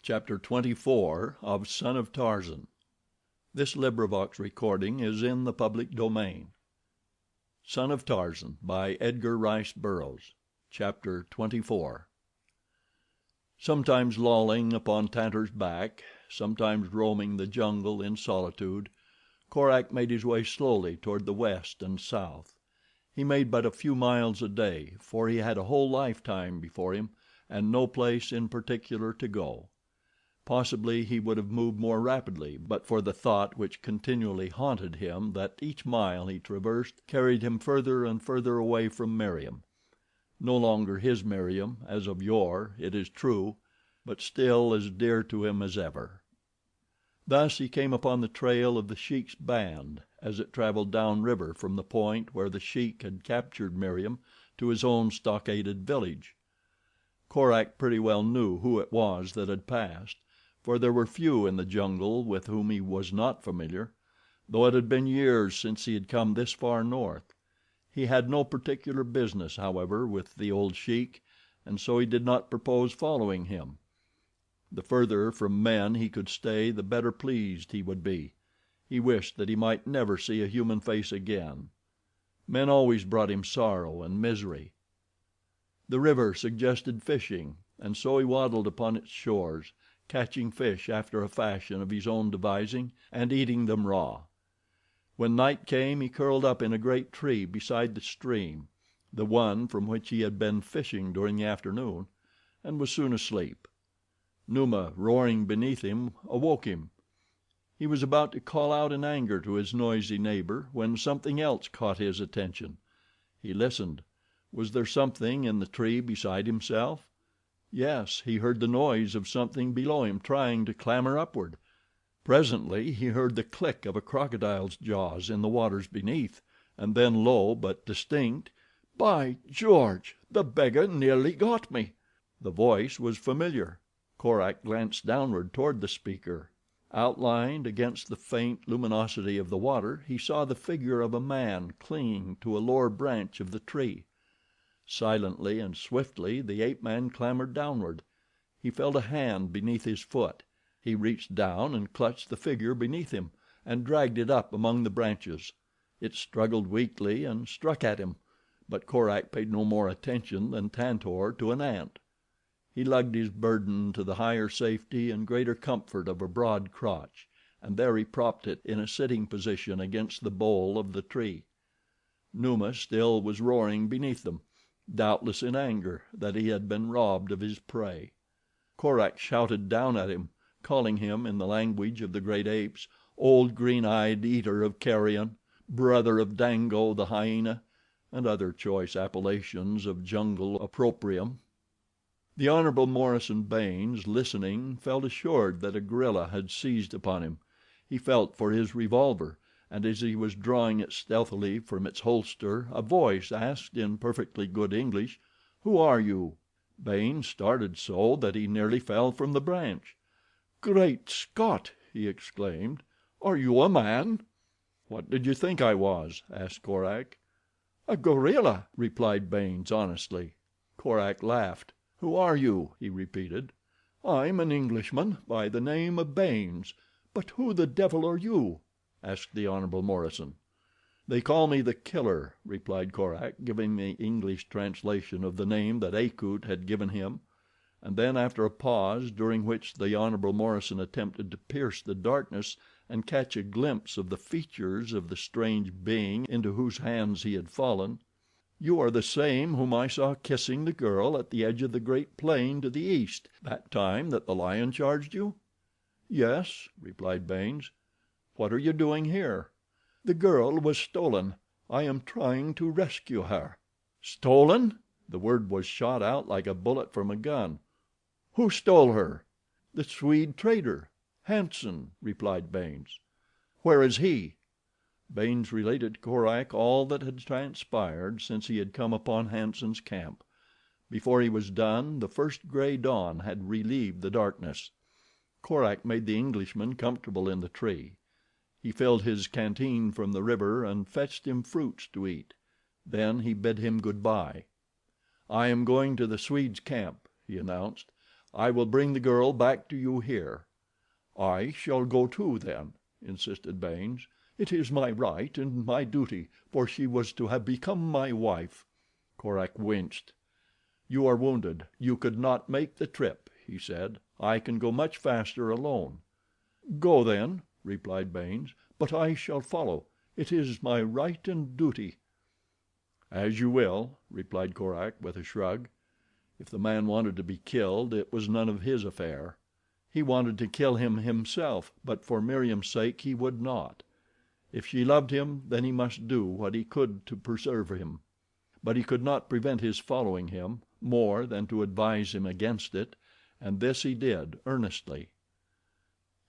Chapter 24 of Son of Tarzan. This recording is in the public domain. Son of Tarzan by Edgar Rice Burroughs. Chapter 24. Sometimes lolling upon Tantor's back, sometimes roaming the jungle in solitude, Korak made his way slowly toward the west and south. He made but a few miles a day, for he had a whole lifetime before him and no place in particular to go. Possibly he would have moved more rapidly but for the thought which continually haunted him that each mile he traversed carried him further and further away from Meriem. No longer his Meriem, as of yore, it is true, but still as dear to him as ever. Thus he came upon the trail of the Sheik's band as it traveled down river from the point where the Sheik had captured Meriem to his own stockaded village. Korak pretty well knew who it was that had passed, for there were few in the jungle with whom he was not familiar, though it had been years since he had come this far north. He had no particular business, however, with the old Sheik, and so he did not purpose following him. The further from men he could stay the better pleased he would be. He wished that he might never see a human face again. Men always brought him sorrow and misery. The river suggested fishing, and so he waddled upon its shores, catching fish after a fashion of his own devising and eating them raw. When night came he curled up in a great tree beside the stream, the one from which he had been fishing during the afternoon, and was soon asleep. Numa, roaring beneath him, awoke him. He was about to call out in anger to his noisy neighbor when something else caught his attention. He listened. Was there something in the tree beside himself? Yes, he heard the noise of something below him trying to clamber upward. Presently he heard the click of a crocodile's jaws in the waters beneath, and then low but distinct: "By George, the beggar nearly got me." The voice was familiar. Korak glanced downward toward the speaker. Outlined against the faint luminosity of the water he saw the figure of a man clinging to a lower branch of the tree. Silently and swiftly the ape man clambered downward. He felt a hand beneath his foot. He reached down and clutched the figure beneath him, and dragged it up among the branches. It struggled weakly and struck at him, but Korak paid no more attention than Tantor to an ant. He lugged his burden to the higher safety and greater comfort of a broad crotch, and there he propped it in a sitting position against the bole of the tree. Numa still was roaring beneath them, doubtless in anger that he had been robbed of his prey. Korak shouted down at him, calling him, in the language of the great apes, old green-eyed eater of carrion, brother of Dango, the hyena, and other choice appellations of jungle opprobrium. The Hon. Morison Baynes, listening, felt assured that a gorilla had seized upon him. He felt for his revolver, and as he was drawing it stealthily from its holster a voice asked in perfectly good English, "Who are you?" Baynes started so that he nearly fell from the branch. "Great Scott!" he exclaimed. "Are you a man?" "What did you think I was?" asked Korak. "A gorilla," replied Baynes honestly. Korak laughed. "Who are you?" he repeated. "I'm an Englishman by the name of Baynes, but who the devil are you?" asked the Hon. Morison. "They call me the Killer," replied Korak, giving the English translation of the name that Akut had given him, and then, after a pause during which the Hon. Morison attempted to pierce the darkness and catch a glimpse of the features of the strange being into whose hands he had fallen, "You are the same whom I saw kissing the girl at the edge of the great plain to the east, that time that the lion charged you?" "Yes," replied Baynes. "What are you doing here?" "The girl was stolen. I am trying to rescue her." "Stolen?" The word was shot out like a bullet from a gun. "Who stole her?" "The Swede trader, Hanson," replied Baynes. "Where is he?" Baynes related to Korak all that had transpired since he had come upon Hanson's camp. Before he was done the first gray dawn had relieved the darkness. Korak made the Englishman comfortable in the tree. He filled his canteen from the river and fetched him fruits to eat. Then he bid him good bye. "I am going to the Swede's camp," he announced. I will bring the girl back to you here." "I shall go too, then," insisted Baynes. "It is my right and my duty, for she was to have become my wife." Korak winced. "You are wounded. You could not make the trip," he said. "I can go much faster alone." "Go, then," replied Baynes; "but I shall follow. It is my right and duty." "As you will," replied Korak, with a shrug. If the man wanted to be killed, it was none of his affair. He wanted to kill him himself, but for Meriem's sake he would not. If she loved him, then he must do what he could to preserve him. But he could not prevent his following him, more than to advise him against it, and this he did, earnestly.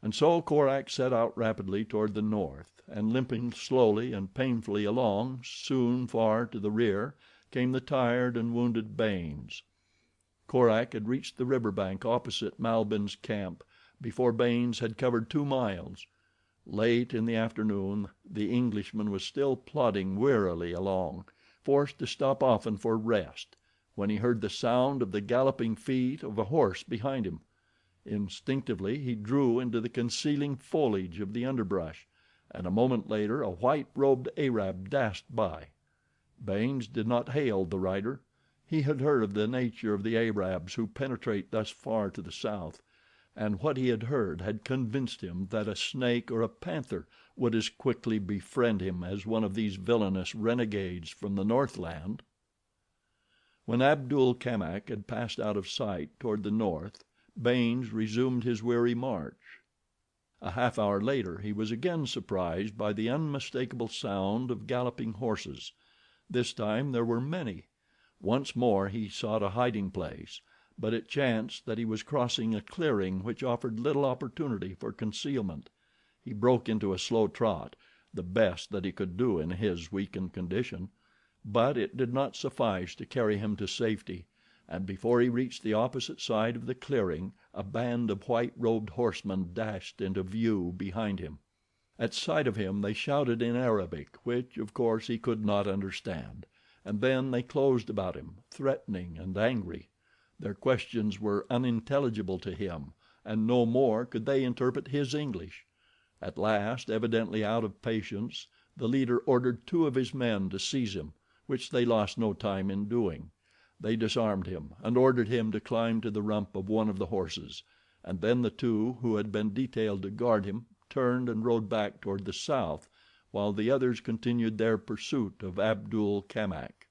And so Korak set out rapidly toward the north, and limping slowly and painfully along, soon far to the rear came the tired and wounded Baynes. Korak had reached the river bank opposite Malbihn's camp before Baynes had covered 2 miles. Late in the afternoon the Englishman was still plodding wearily along, forced to stop often for rest, when he heard the sound of the galloping feet of a horse behind him. Instinctively he drew into the concealing foliage of the underbrush, and a moment later a white-robed Arab dashed by. Baynes did not hail the rider. He had heard of the nature of the Arabs who penetrate thus far to the south, and what he had heard had convinced him that a snake or a panther would as quickly befriend him as one of these villainous renegades from the Northland. When Abdul Kamak had passed out of sight toward the north, Baynes resumed his weary march. A half hour later he was again surprised by the unmistakable sound of galloping horses. This time there were many. Once more he sought a hiding place, but it chanced that he was crossing a clearing which offered little opportunity for concealment. He broke into a slow trot, the best that he could do in his weakened condition, but it did not suffice to carry him to safety, and before he reached the opposite side of the clearing a band of white-robed horsemen dashed into view behind him. At sight of him they shouted in Arabic, which, of course, he could not understand, and then they closed about him, threatening and angry. Their questions were unintelligible to him, and no more could they interpret his English. At last, evidently out of patience, the leader ordered 2 of his men to seize him, which they lost no time in doing. They disarmed him and ordered him to climb to the rump of one of the horses, and then the 2 who had been detailed to guard him turned and rode back toward the south, while the others continued their pursuit of Abdul Kamak.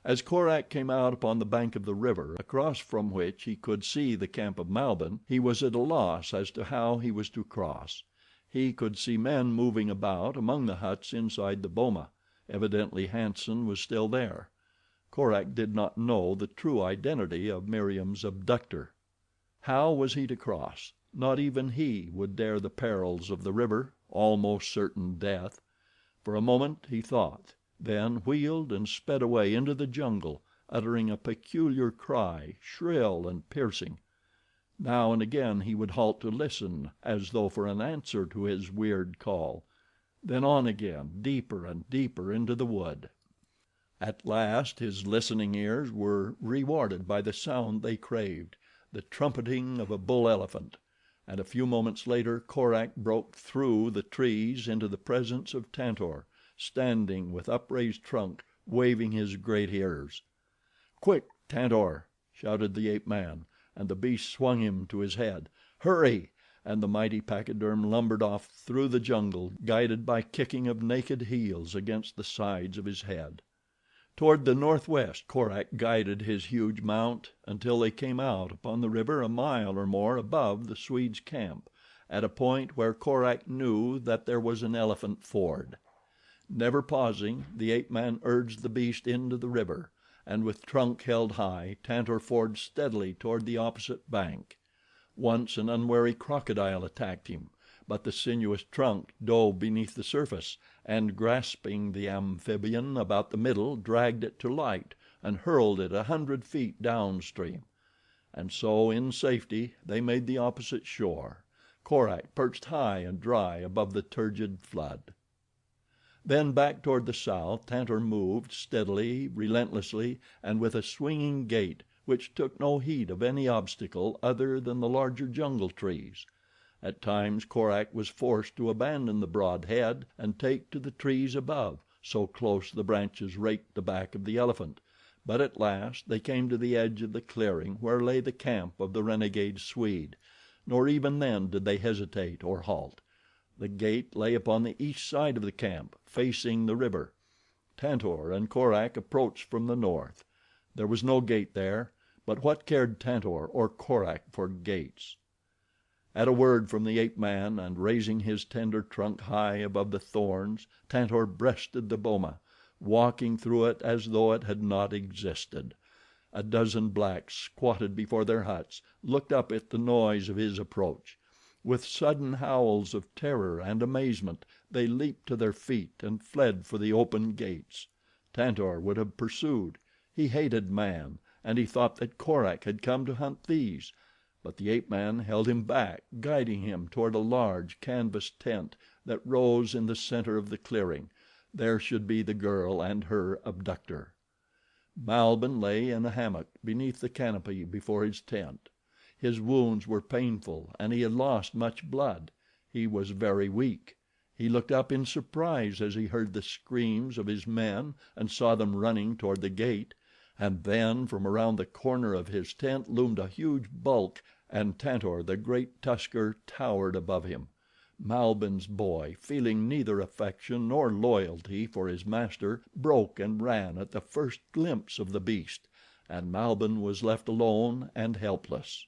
As Korak came out upon the bank of the river, across from which he could see the camp of Malbihn, he was at a loss as to how he was to cross. He could see men moving about among the huts inside the boma. Evidently Hanson was still there. Korak did not know the true identity of Meriem's abductor. How was he to cross? Not even he would dare the perils of the river, almost certain death. For a moment he thought, then wheeled and sped away into the jungle, uttering a peculiar cry, shrill and piercing. Now and again he would halt to listen, as though for an answer to his weird call. Then on again, deeper and deeper into the wood. At last his listening ears were rewarded by the sound they craved, the trumpeting of a bull elephant, and a few moments later Korak broke through the trees into the presence of Tantor, standing with upraised trunk, waving his great ears. "Quick, Tantor!" shouted the ape man, and the beast swung him to his head. "Hurry!" and the mighty pachyderm lumbered off through the jungle, guided by kicking of naked heels against the sides of his head. Toward the northwest Korak guided his huge mount until they came out upon the river a mile or more above the Swede's camp, at a point where Korak knew that there was an elephant ford. Never pausing, the ape man urged the beast into the river, and with trunk held high Tantor forged steadily toward the opposite bank. Once an unwary crocodile attacked him, but the sinuous trunk dove beneath the surface, and grasping the amphibian about the middle dragged it to light and hurled it 100 feet downstream. And so in safety they made the opposite shore, Korak perched high and dry above the turgid flood. Then back toward the south Tantor moved, steadily, relentlessly, and with a swinging gait, which took no heed of any obstacle other than the larger jungle trees. At times Korak was forced to abandon the broad head and take to the trees above, so close the branches raked the back of the elephant, but at last they came to the edge of the clearing where lay the camp of the renegade Swede, nor even then did they hesitate or halt. The gate lay upon the east side of the camp, facing the river. Tantor and Korak approached from the north. There was no gate there, but what cared Tantor or Korak for gates? At a word from the ape man, and raising his tender trunk high above the thorns, Tantor breasted the boma, walking through it as though it had not existed. A dozen blacks squatted before their huts looked up at the noise of his approach. With sudden howls of terror and amazement they leaped to their feet and fled for the open gates. Tantor would have pursued. He hated man, and he thought that Korak had come to hunt these; but the ape man held him back, guiding him toward a large canvas tent that rose in the center of the clearing. There should be the girl and her abductor. Malbihn lay in a hammock beneath the canopy before his tent. His wounds were painful and he had lost much blood. He was very weak. He looked up in surprise as he heard the screams of his men and saw them running toward the gate, and then from around the corner of his tent loomed a huge bulk, and Tantor, the great tusker, towered above him. Malbihn's boy, feeling neither affection nor loyalty for his master, broke and ran at the first glimpse of the beast, and Malbihn was left alone and helpless.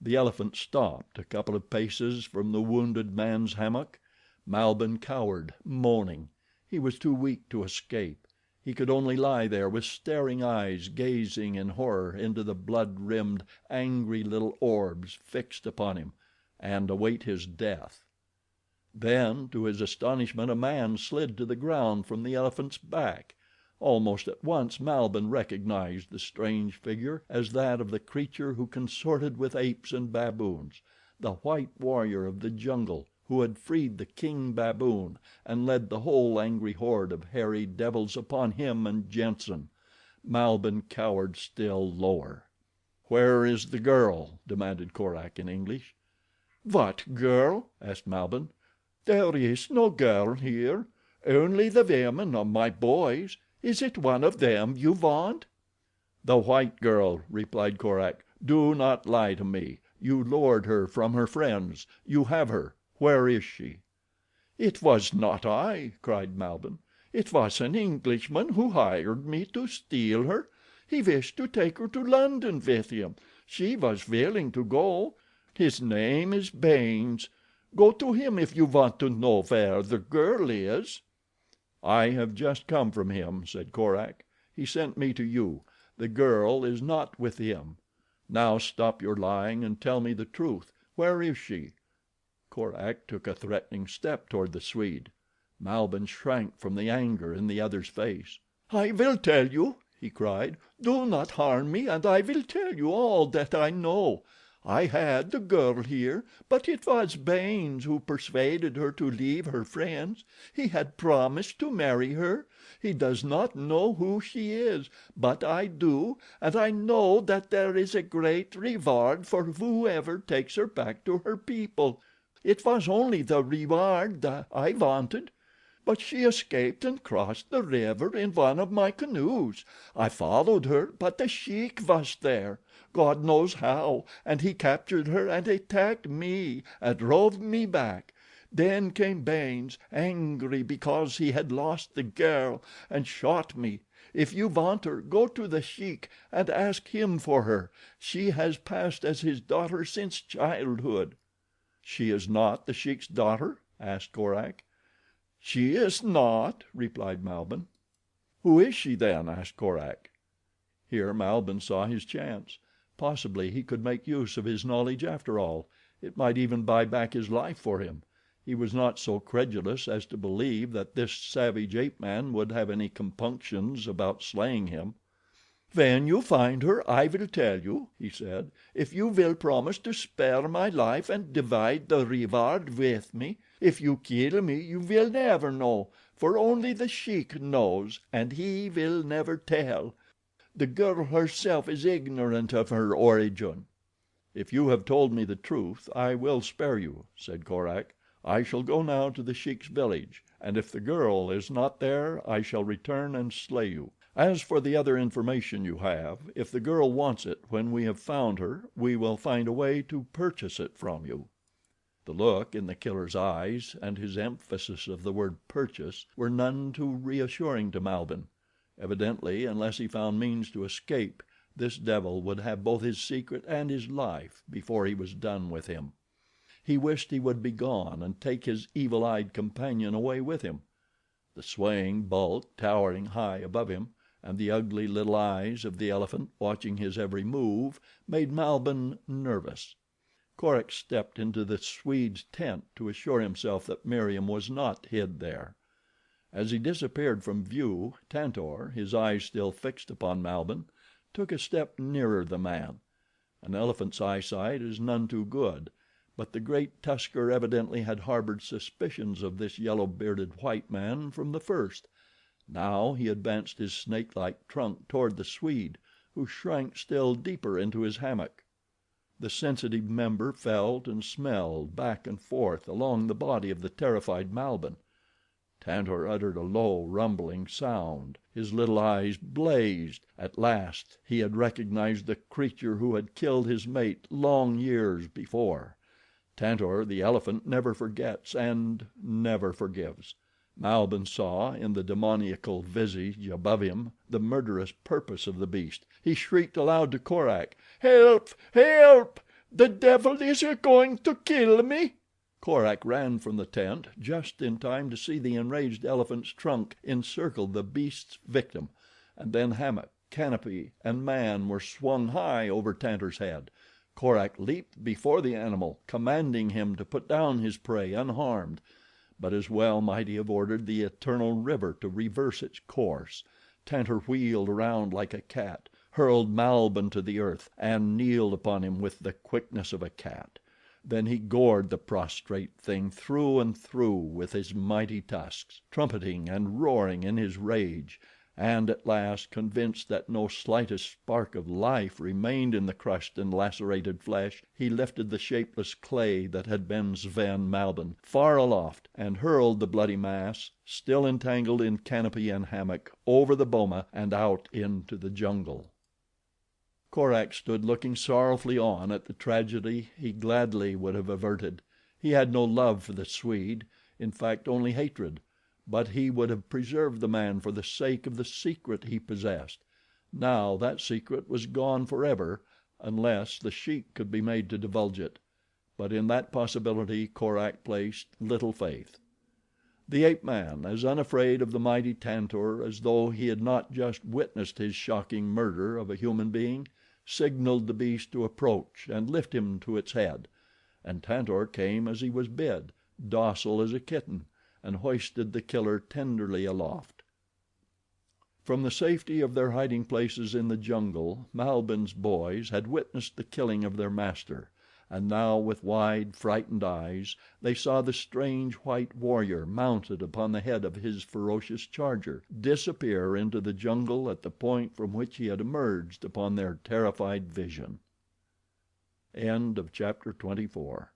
The elephant stopped a couple of paces from the wounded man's hammock. Malbihn cowered, moaning. He was too weak to escape. He could only lie there with staring eyes gazing in horror into the blood-rimmed, angry little orbs fixed upon him, and await his death. Then, to his astonishment, a man slid to the ground from the elephant's back. Almost at once Malbihn recognized the strange figure as that of the creature who consorted with apes and baboons, the white warrior of the jungle who had freed the king baboon and led the whole angry horde of hairy devils upon him and Jenssen. Malbihn cowered still lower. "Where is the girl?" demanded Korak in English. "What girl?" asked Malbihn. "There is no girl here, only the women of my boys. Is it one of them you want?" "The white girl," replied Korak. "Do not lie to me. You lured her from her friends. You have her. Where is she?" "It was not I," cried Malbihn. "It was an Englishman who hired me to steal her. He wished to take her to London with him. She was willing to go. His name is Baynes. Go to him if you want to know where the girl is." "I have just come from him," said Korak. "He sent me to you. The girl is not with him. Now stop your lying and tell me the truth. Where is she?" Korak took a threatening step toward the Swede. Malbihn shrank from the anger in the other's face. "I will tell you," he cried. "Do not harm me and I will tell you all that I know. I had the girl here, but it was Baynes who persuaded her to leave her friends. He had promised to marry her. He does not know who she is, but I do, and I know that there is a great reward for whoever takes her back to her people. It was only the reward that I wanted. But she escaped and crossed the river in one of my canoes. I followed her, but the Sheik was there, God knows how, and he captured her and attacked me and drove me back. Then came Baynes, angry because he had lost the girl, and shot me. If you want her, go to the Sheik and ask him for her. She has passed as his daughter since childhood." "She is not the Sheik's daughter?" asked Korak. "She is not," replied Malbihn. "Who is she, then?" asked Korak. Here Malbihn saw his chance. Possibly he could make use of his knowledge after all. It might even buy back his life for him. He was not so credulous as to believe that this savage ape man would have any compunctions about slaying him. "When you find her I will tell you," he said, "if you will promise to spare my life and divide the reward with me. If you kill me you will never know, for only the Sheik knows, and he will never tell. The girl herself is ignorant of her origin." "If you have told me the truth I will spare you," said Korak. "I shall go now to The Sheik's village, and if the girl is not there I shall return and slay you. As for the other information you have, if the girl wants it when we have found her we will find a way to purchase it from you." The look in The Killer's eyes and his emphasis of the word "purchase" were none too reassuring to Malbihn. Evidently, unless he found means to escape, this devil would have both his secret and his life before he was done with him. He wished he would be gone and take his evil eyed companion away with him. The swaying bulk towering high above him, and the ugly little eyes of the elephant watching his every move, made Malbihn nervous. Korak stepped into the Swede's tent to assure himself that Meriem was not hid there. As he disappeared from view, Tantor, his eyes still fixed upon Malbihn, took a step nearer the man. An elephant's eyesight is none too good, but the great tusker evidently had harbored suspicions of this yellow bearded white man from the first. Now he advanced his snake-like trunk toward the Swede, who shrank still deeper into his hammock. The sensitive member felt and smelled back and forth along the body of the terrified Malbihn. Tantor uttered a low, rumbling sound. His little eyes blazed. At last he had recognized the creature who had killed his mate long years before. Tantor, the elephant, never forgets and never forgives. Malbihn saw, in the demoniacal visage above him, the murderous purpose of the beast. He shrieked aloud to Korak: "Help! Help! The devil is going to kill me!" Korak ran from the tent just in time to see the enraged elephant's trunk encircle the beast's victim, and then hammock, canopy, and man were swung high over Tantor's head. Korak leaped before the animal, commanding him to put down his prey unharmed; but as well might he have ordered the eternal river to reverse its course. Tantor wheeled around like a cat, hurled Malbihn to the earth, and kneeled upon him with the quickness of a cat. Then he gored the prostrate thing through and through with his mighty tusks, trumpeting and roaring in his rage, and at last, convinced that no slightest spark of life remained in the crushed and lacerated flesh, he lifted the shapeless clay that had been Sven Malbihn far aloft and hurled the bloody mass, still entangled in canopy and hammock, over the boma and out into the jungle. Korak stood looking sorrowfully on at the tragedy he gladly would have averted. He had no love for the Swede, in fact only hatred, but he would have preserved the man for the sake of the secret he possessed. Now that secret was gone forever, unless the Sheik could be made to divulge it; but in that possibility Korak placed little faith. The ape man, as unafraid of the mighty Tantor as though he had not just witnessed his shocking murder of a human being, signaled the beast to approach and lift him to its head, and Tantor came as he was bid, docile as a kitten, and hoisted The Killer tenderly aloft. From the safety of their hiding places in the jungle, Malbihn's boys had witnessed the killing of their master, and now with wide, frightened eyes they saw the strange white warrior mounted upon the head of his ferocious charger disappear into the jungle at the point from which he had emerged upon their terrified vision. Chapter 24